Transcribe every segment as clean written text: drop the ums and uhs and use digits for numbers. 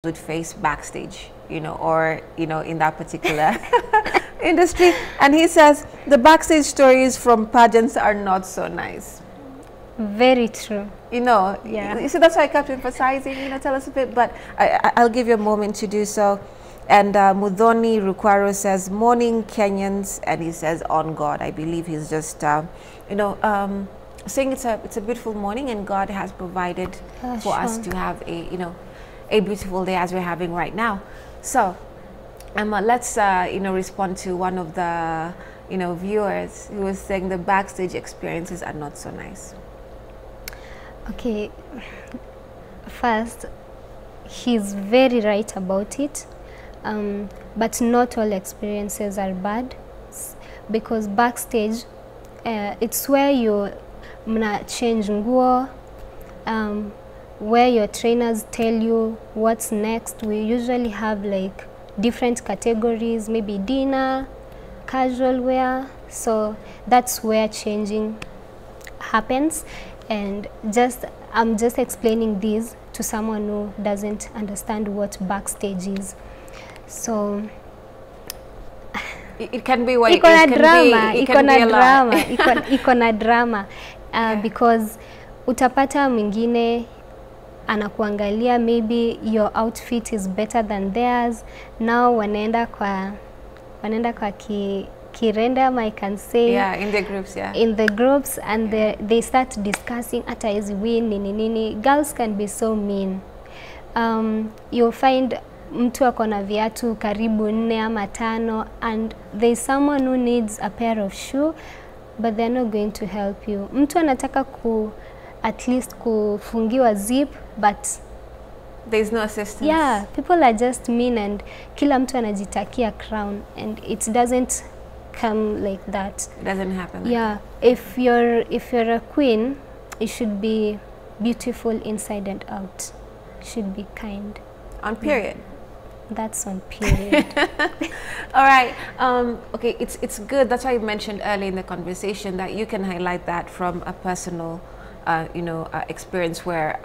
would face backstage, you know, or, you know, in that particular industry. And he says the backstage stories from pageants are not so nice. Very true. You know, yeah. You see, that's why I kept emphasizing, you know, tell us a bit, but I'll give you a moment to do so. And Mudhoni Rukwaro says, morning Kenyans, and he says, on God. I believe he's just, you know, saying it's a beautiful morning and God has provided for us to have a, you know, a beautiful day as we're having right now. So let's, you know, respond to one of the, you know, viewers who was saying the backstage experiences are not so nice. Okay, first, he's very right about it, but not all experiences are bad, because backstage, it's where you change nguo, where your trainers tell you what's next. We usually have like different categories, maybe dinner, casual wear, so that's where changing happens. And I'm just explaining this to someone who doesn't understand what backstage is. So it can be what ikona drama because utapata mwingine anakuangalia, maybe your outfit is better than theirs. Now wanaenda kwa kirenda, I can say. Yeah, in the groups, yeah. In the groups, and they start discussing, ata hizi win, nini. Girls can be so mean. You'll find mtu akona viatu karibu 4 ama 5, and there's someone who needs a pair of shoe, but they're not going to help you. Mtu anataka at least kufungiwa zip, but there's no assistance. Yeah, people are just mean, and kila mtu anajitakia crown, and it doesn't come like that. It doesn't happen like that. If you're a queen, you should be beautiful inside and out. You should be kind. On period. That's on period. All right. Okay, it's good. That's why I mentioned earlier in the conversation that you can highlight that from a personal you know, experience where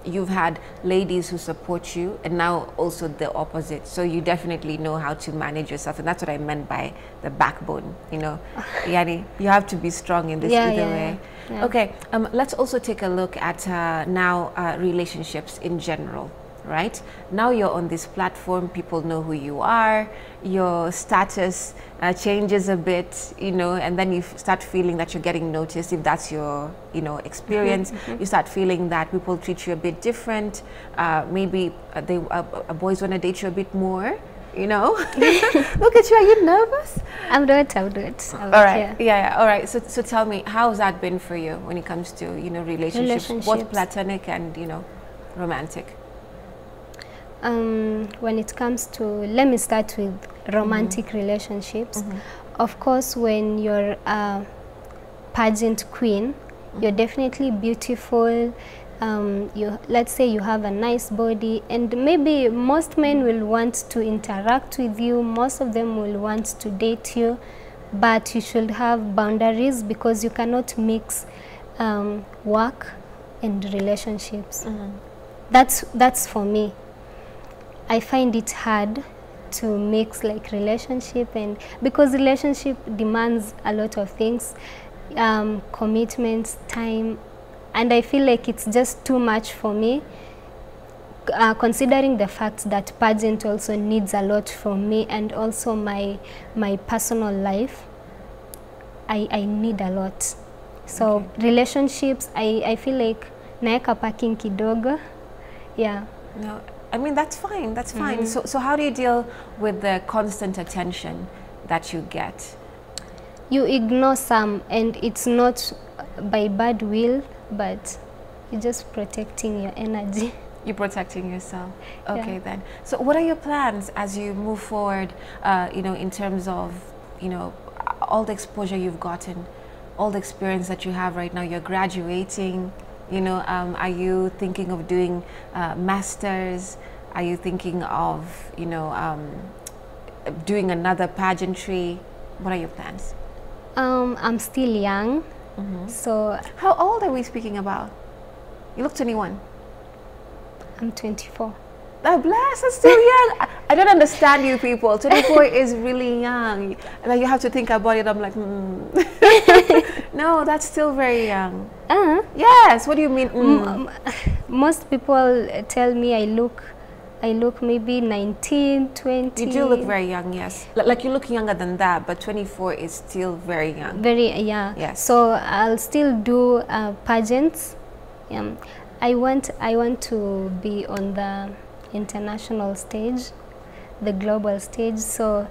you've had ladies who support you, and now also the opposite. So you definitely know how to manage yourself, and that's what I meant by the backbone. You know, Yani, you have to be strong in this either way. Yeah. Okay, let's also take a look at now relationships in general. Right? Now you're on this platform, people know who you are, your status changes a bit, you know, and then you start feeling that you're getting noticed. If that's your, you know, experience, you start feeling that people treat you a bit different. Maybe boys want to date you a bit more, you know. Look at you, are you nervous? I'm not. All right, yeah, all right. So tell me, how's that been for you when it comes to, you know, relationships, both platonic and, you know, romantic? When it comes to, let me start with romantic relationships. Of course, when you're a pageant queen, you're definitely beautiful. Let's say you have a nice body, and maybe most men will want to interact with you. Most of them will want to date you, but you should have boundaries, because you cannot mix work and relationships. That's for me. I find it hard to mix like relationship, and because relationship demands a lot of things, commitments, time, and I feel like it's just too much for me, considering the fact that pageant also needs a lot from me, and also my personal life. I need a lot. So relationships, I feel like naeka parking kidogo. Yeah. No. I mean, that's fine, that's fine. So how do you deal with the constant attention that you get? You ignore some, and it's not by bad will, but you're just protecting your energy. You're protecting yourself. Okay, then. So what are your plans as you move forward, you know, in terms of, you know, all the exposure you've gotten, all the experience that you have right now? You're graduating. You know, are you thinking of doing masters? Are you thinking of, you know, doing another pageantry? What are your plans? I'm still young, so... How old are we speaking about? You look 21. I'm 24. That bless, that's still young. I don't understand you people. 24 is really young. Like you have to think about it. I'm like, no, that's still very young. Yes. What do you mean? Most people tell me I look maybe 19, 20. You do look very young, yes. Like you look younger than that, but 24 is still very young. Very, yeah. Yes. So I'll still do pageants. I want to be on the international stage, the global stage. So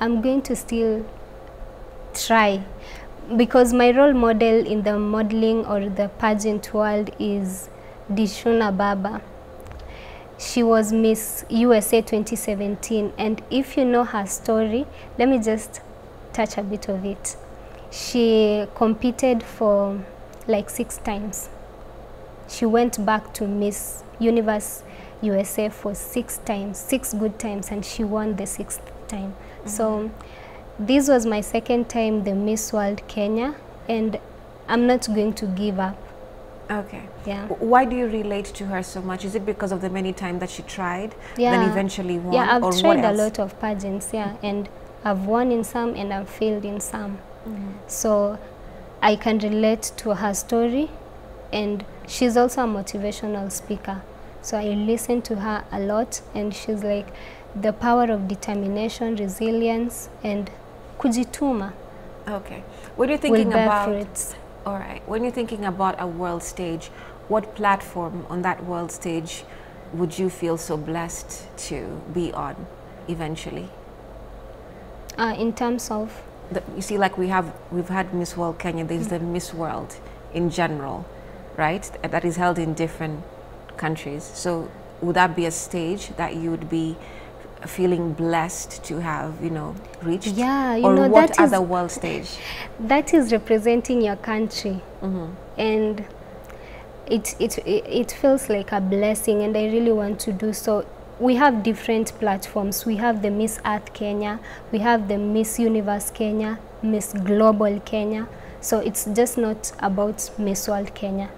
I'm going to still try, because my role model in the modeling or the pageant world is Dishuna Baba. She was Miss USA 2017, and if you know her story, let me just touch a bit of it. She competed for like 6 times. She went back to Miss Universe USA for 6 times, 6 good times, and she won the 6th time. So this was my 2nd time the Miss World Kenya, and I'm not going to give up. Okay. Yeah. Why do you relate to her so much? Is it because of the many times that she tried, then eventually won? Yeah, I've or tried what a else? lot of pageants, and I've won in some and I've failed in some. So I can relate to her story, and she's also a motivational speaker. So I listen to her a lot, and she's like the power of determination, resilience, and kujituma. Okay. When you're thinking will bear about fruits. all right, when you're thinking about a world stage, what platform on that world stage would you feel so blessed to be on eventually? In terms of? You see, like we've had Miss World Kenya, there's the Miss World in general, right? That is held in different countries. So would that be a stage that you would be feeling blessed to have, reached? Yeah, or what other world stage? That is representing your country, and it feels like a blessing, and I really want to do so. We have different platforms. We have the Miss Earth Kenya, we have the Miss Universe Kenya, Miss Global Kenya. So it's just not about Miss World Kenya.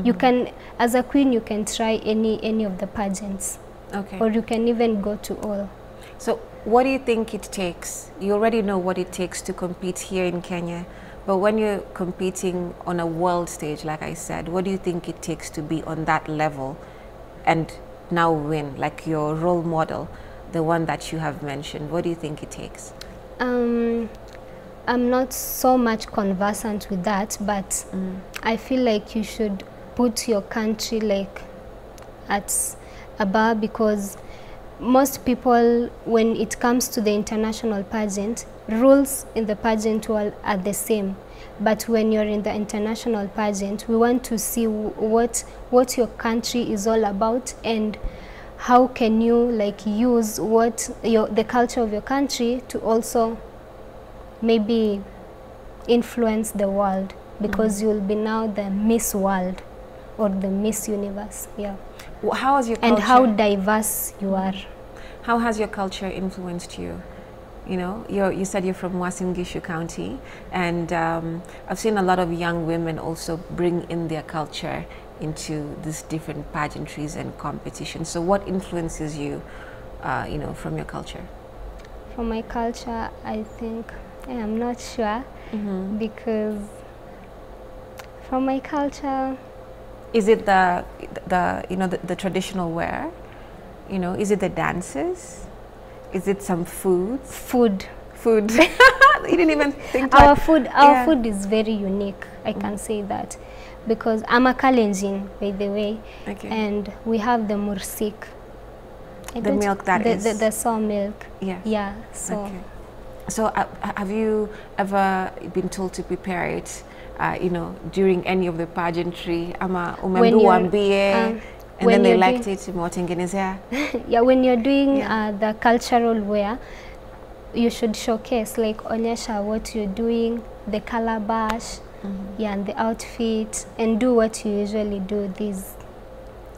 You can, as a queen, you can try any of the pageants. Okay. Or you can even go to all. So what do you think it takes? You already know what it takes to compete here in Kenya, but when you're competing on a world stage, like I said, what do you think it takes to be on that level and now win, like your role model, the one that you have mentioned? What do you think it takes? I'm not so much conversant with that, but I feel like you should put your country like at a bar, because most people, when it comes to the international pageant, rules in the pageant world are the same. But when you're in the international pageant, we want to see what your country is all about, and how can you like use the culture of your country to also maybe influence the world, because you'll be now the Miss World or the Miss Universe. Yeah. How has your culture, and how diverse you are. How has your culture influenced you? You said you're from Uasin Gishu County, and I've seen a lot of young women also bring in their culture into these different pageantries and competitions. So what influences you, from your culture? From my culture, I think, I'm not sure, because from my culture, is it the traditional wear? Is it the dances? Is it some foods? Food. You didn't even think our food. Our food is very unique. I can say that, because I'm a Kalenjin, by the way, and we have the mursik. The milk that is the sour milk. Yes. Yeah. So. Okay. So have you ever been told to prepare it? During any of the pageantry, and then they liked it. Yeah, when you're doing the cultural wear, you should showcase, like onyesha what you're doing, the calabash, and the outfit, and do what you usually do.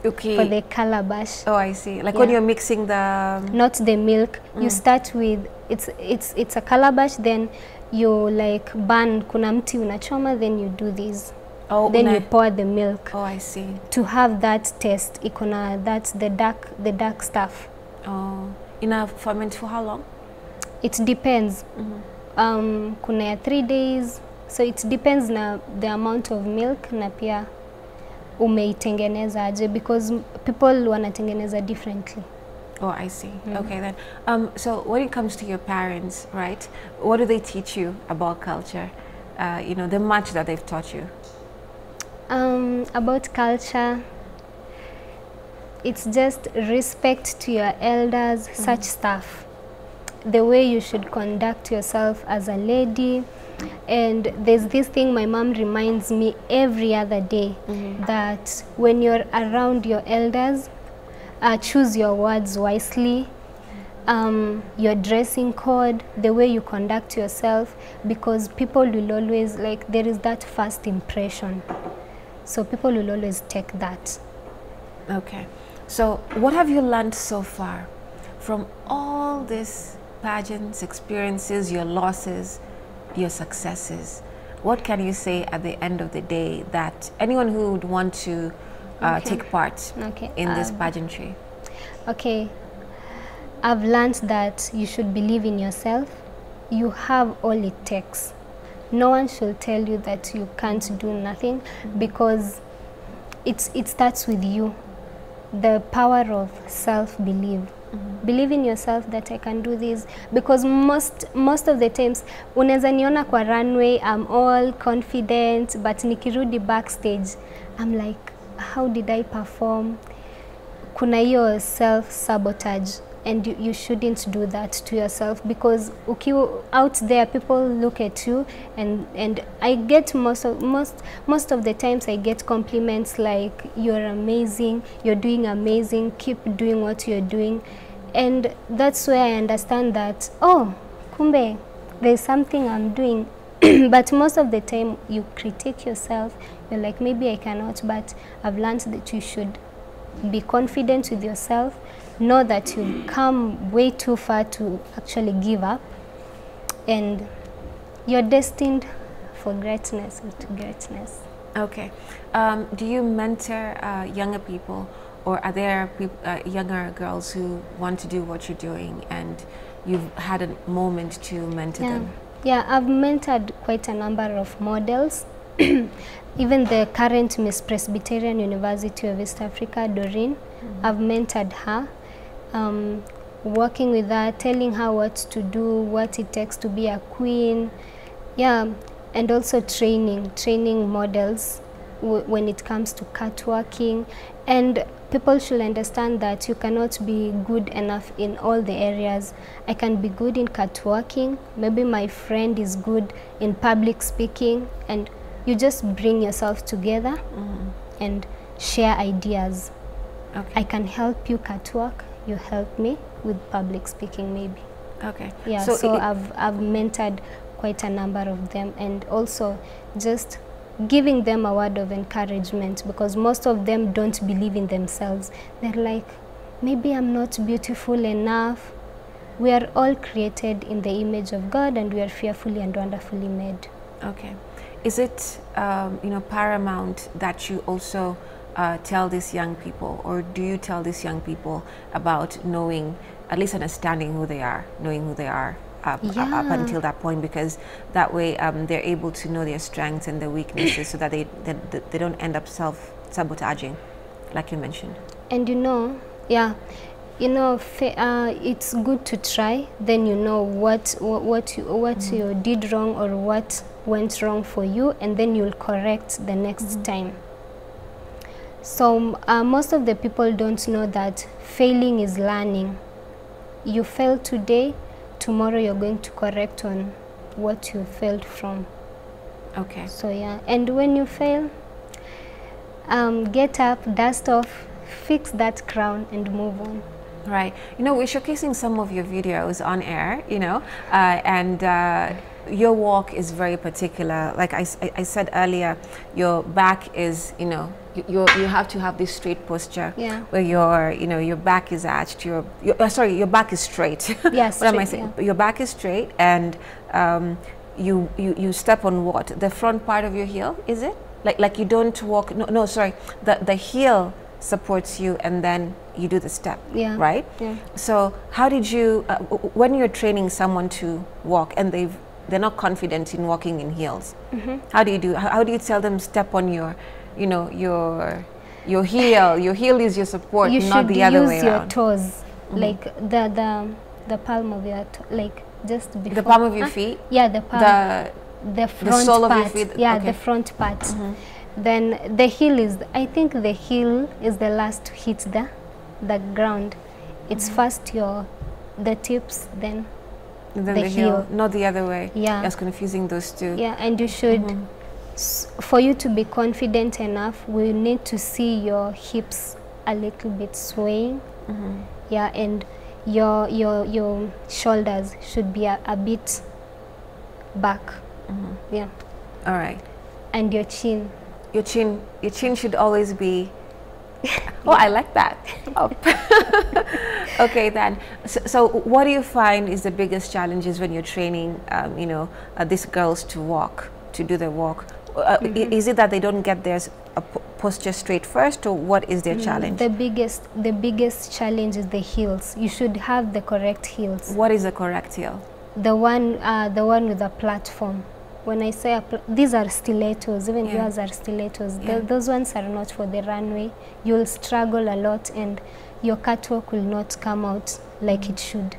For the calabash. Oh, I see. Like when you're mixing the... Not the milk. You start with, it's a calabash, then you like burn kuna mti unachoma, then you do this. Oh, then you pour the milk. Oh, I see. To have that taste, ikona, that's the dark stuff. Oh, ina ferment for how long? It depends. Kuna ya 3 days, so it depends na the amount of milk na pia umeitengeneza aje, because people wanatengeneza differently. Oh, I see. Okay then. So when it comes to your parents, right? What do they teach you about culture? You know, the much that they've taught you. About culture, it's just respect to your elders, such stuff. The way you should conduct yourself as a lady. And there's this thing my mom reminds me every other day, that when you're around your elders, choose your words wisely, your dressing code, the way you conduct yourself, because people will always, like, there is that first impression. So people will always take that. Okay. So what have you learned so far from all these pageants, experiences, your losses, your successes? What can you say at the end of the day that anyone who would want to take part in this pageantry? Okay, I've learned that you should believe in yourself. You have all it takes. No one should tell you that you can't do nothing, because it starts with you. The power of self-belief. Believe in yourself that I can do this, because most of the times unaweza niona kwa runway, I'm all confident, but nikirudi backstage I'm like, how did I perform? Kuna hiyo self-sabotage, and you shouldn't do that to yourself, because out there people look at you, and I get most of the times I get compliments like, you're amazing, you're doing amazing, keep doing what you're doing. And that's where I understand that, oh, kumbe, there's something I'm doing. But most of the time you critique yourself, you're like, maybe I cannot, but I've learned that you should be confident with yourself, know that you've come way too far to actually give up, and you're destined for greatness or to greatness. Okay. Do you mentor younger people, or are there younger girls who want to do what you're doing and you've had a moment to mentor them? Yeah, I've mentored quite a number of models. Even the current Miss Presbyterian University of East Africa, Doreen, I've mentored her, working with her, telling her what to do, what it takes to be a queen. Yeah, and also training models when it comes to catwalking. And people should understand that you cannot be good enough in all the areas. I can be good in catwalking, maybe my friend is good in public speaking, and you just bring yourself together and share ideas. Okay. I can help you catwalk, you help me with public speaking maybe. Okay. Yeah, so I've mentored quite a number of them, and also just giving them a word of encouragement, because most of them don't believe in themselves. They're like, maybe I'm not beautiful enough. We are all created in the image of God, and we are fearfully and wonderfully made. Okay. Is it you know, paramount that you also tell these young people, or do you tell these young people about knowing, at least understanding who they are, knowing who they are up until that point, because that way they're able to know their strengths and their weaknesses, so that they don't end up self-sabotaging, like you mentioned. And you know, you know, it's good to try, then you know what you did wrong or what went wrong for you, and then you'll correct the next time. So most of the people don't know that failing is learning. You fail today, tomorrow you're going to correct on what you failed from. Okay. So yeah, and when you fail, get up, dust off, fix that crown and move on. Right. You know, we're showcasing some of your videos on air, you know, and your walk is very particular. Like I said earlier, your back is, you know, you have to have this straight posture, where your back is arched, your back is straight. Yes. What am I saying? Yeah. Your back is straight, and you step on what? The front part of your heel, is it? like you don't walk, no, sorry, the heel supports you and then you do the step, Yeah. right? Yeah. So how did you, when you're training someone to walk and they're not confident in walking in heels, how do you tell them step on your, you know, your heel? Your heel is your support, You not should the other use way your around. toes, like the palm of your like just before. The palm of your feet? Yeah, the palm. The front sole part. of your feet? Yeah, Okay. the front part. Then the heel is, I think the heel is the last to hit the ground. It's first the tips, then And then the the heel, heel. not the other way. Yeah. That's confusing those two. Yeah, and you should, for you to be confident enough, we need to see your hips a little bit swaying. Yeah, and your shoulders should be a bit back. Yeah. All right. And your chin. Your chin should always be. Oh, I like that. Up. Okay, then. So what do you find is the biggest challenges when you're training, you know, these girls to walk, to do the walk? Is it that they don't get their posture straight first, or what is their challenge? The biggest challenge is the heels. You should have the correct heels. What is the correct heel? The one with the platform. When I say these are stilettos, even yours are stilettos. Those ones are not for the runway. You'll struggle a lot, and your catwalk will not come out like it should.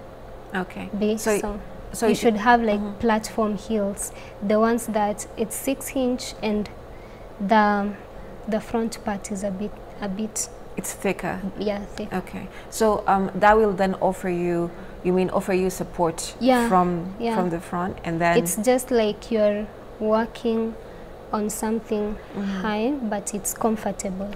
Okay. Be. So you should have like platform heels, the ones that it's 6-inch and the front part is a bit. It's thicker. Yeah, thick. Okay. So that will then offer you. You mean offer you support from the front, and then it's just like you're walking on something high, but it's comfortable.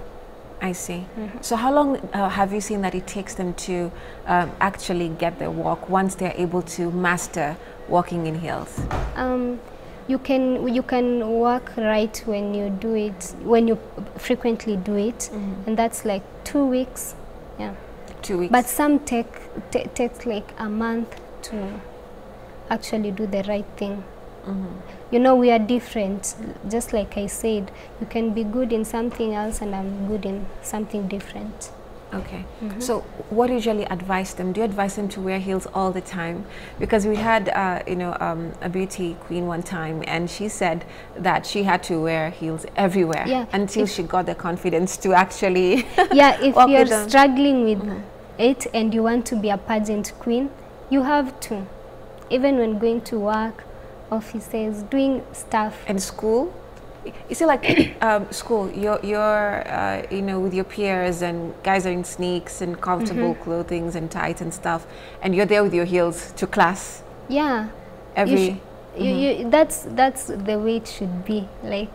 I see. So how long have you seen that it takes them to actually get their walk once they're able to master walking in heels? You can walk right when you do it, when you frequently do it, and that's like 2 weeks. Yeah. 2 weeks. But some takes like a month to actually do the right thing. You know, we are different. Just like I said, you can be good in something else and I'm good in something different. Okay. So what do you usually advise them? Do you advise them to wear heels all the time? Because we had, you know, a beauty queen one time, and she said that she had to wear heels everywhere until she got the confidence to actually if you're struggling with it and you want to be a pageant queen, you have to. Even when going to work, offices, doing stuff. And school? You see, like school, you're you know, with your peers, and guys are in sneaks and comfortable clothing and tights and stuff, and you're there with your heels to class. Yeah. That's the way it should be. Like,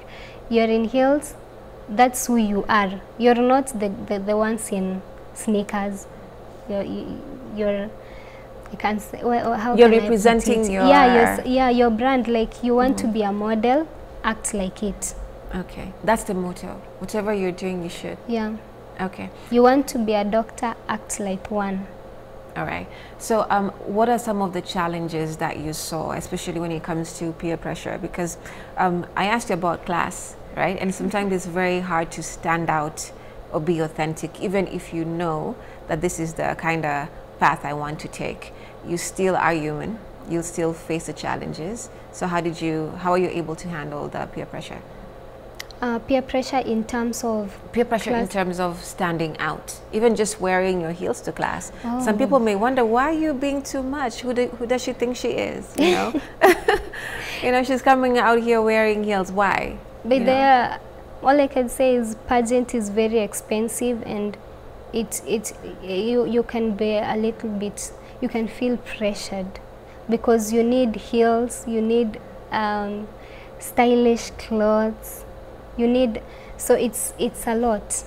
you're in heels, that's who you are. You're not the ones in sneakers. You're you can say, well, how you're can representing I put it? your your brand. Like, you want to be a model, act like it. Okay, that's the motto. Whatever you're doing, you should. Yeah. Okay. You want to be a doctor, act like one. All right. So what are some of the challenges that you saw, especially when it comes to peer pressure? Because I asked you about class, right? And sometimes it's very hard to stand out or be authentic, even if you know that this is the kind of path I want to take. You still are human. You'll still face the challenges. So how are you able to handle the peer pressure? Peer pressure in terms of peer pressure class? In terms of standing out, even just wearing your heels to class. Oh. Some people may wonder, why are you being too much? Who does she think she is? You know, you know, she's coming out here wearing heels. Why? But all I can say is pageant is very expensive, and you can be a little bit. You can feel pressured because you need heels, you need stylish clothes. You need, so it's a lot.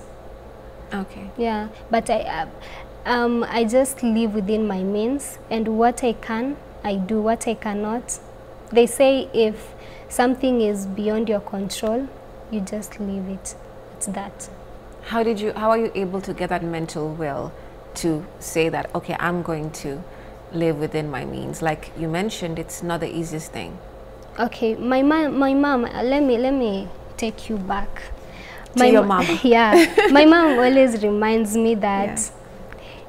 Okay. Yeah, but I just live within my means, and what I can, I do. What I cannot, they say if something is beyond your control, you just leave it. It's that. How are you able to get that mental will to say that, okay, I'm going to live within my means? Like you mentioned, it's not the easiest thing. Okay, my mom. Let me take you back. To your mom. Yeah, my mom always reminds me that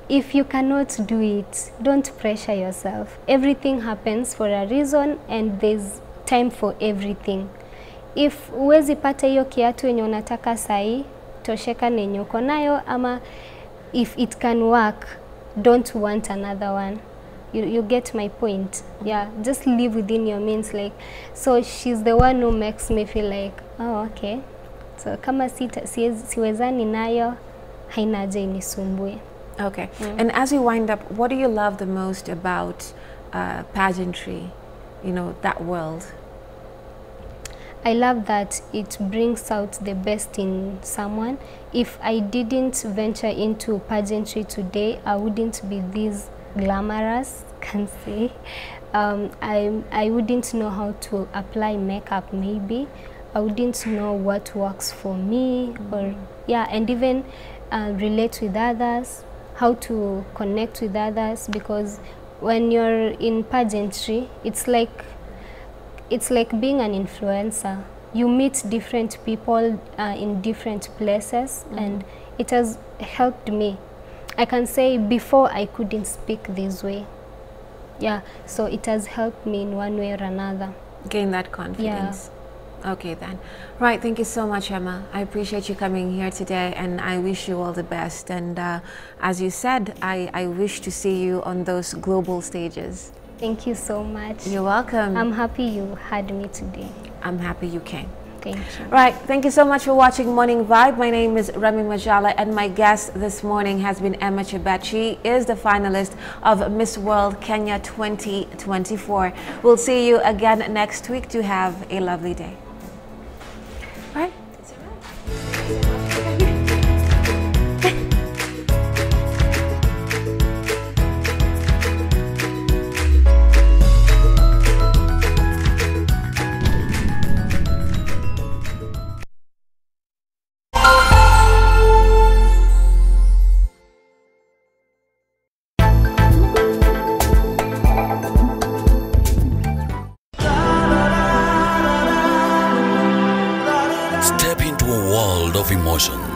if you cannot do it, don't pressure yourself. Everything happens for a reason and there's time for everything. If uwezi pata hiyo kiatu yenye unataka sahi, tosheka na yenye uko nayo, ama if it can work, don't want another one. You get my point. Yeah, just live within your means. Like, so she's the one who makes me feel like, oh, okay. So kama siwezani nayo, haina haja inisumbue. Okay. And as we wind up, what do you love the most about pageantry, you know, that world? I love that it brings out the best in someone. If I didn't venture into pageantry today, I wouldn't be this glamorous, can say. I wouldn't know how to apply makeup, maybe. I wouldn't know what works for me, or yeah, and even relate with others, how to connect with others, because when you're in pageantry, it's like being an influencer. You meet different people in different places, and it has helped me. I can say before I couldn't speak this way. Yeah, so it has helped me in one way or another. Gain that confidence. Yeah. Okay then. Right, thank you so much, Emma. I appreciate you coming here today, and I wish you all the best. And as you said, I wish to see you on those global stages. Thank you so much. You're welcome. I'm happy you had me today. I'm happy you came. Thank you. Right, thank you so much for watching Morning Vibe. My name is Remmy Majala, and my guest this morning has been Emma Chebet. She is the finalist of Miss World Kenya 2024. We'll see you again next week. To have a lovely day. Right? It's all right. Step into a world of emotions.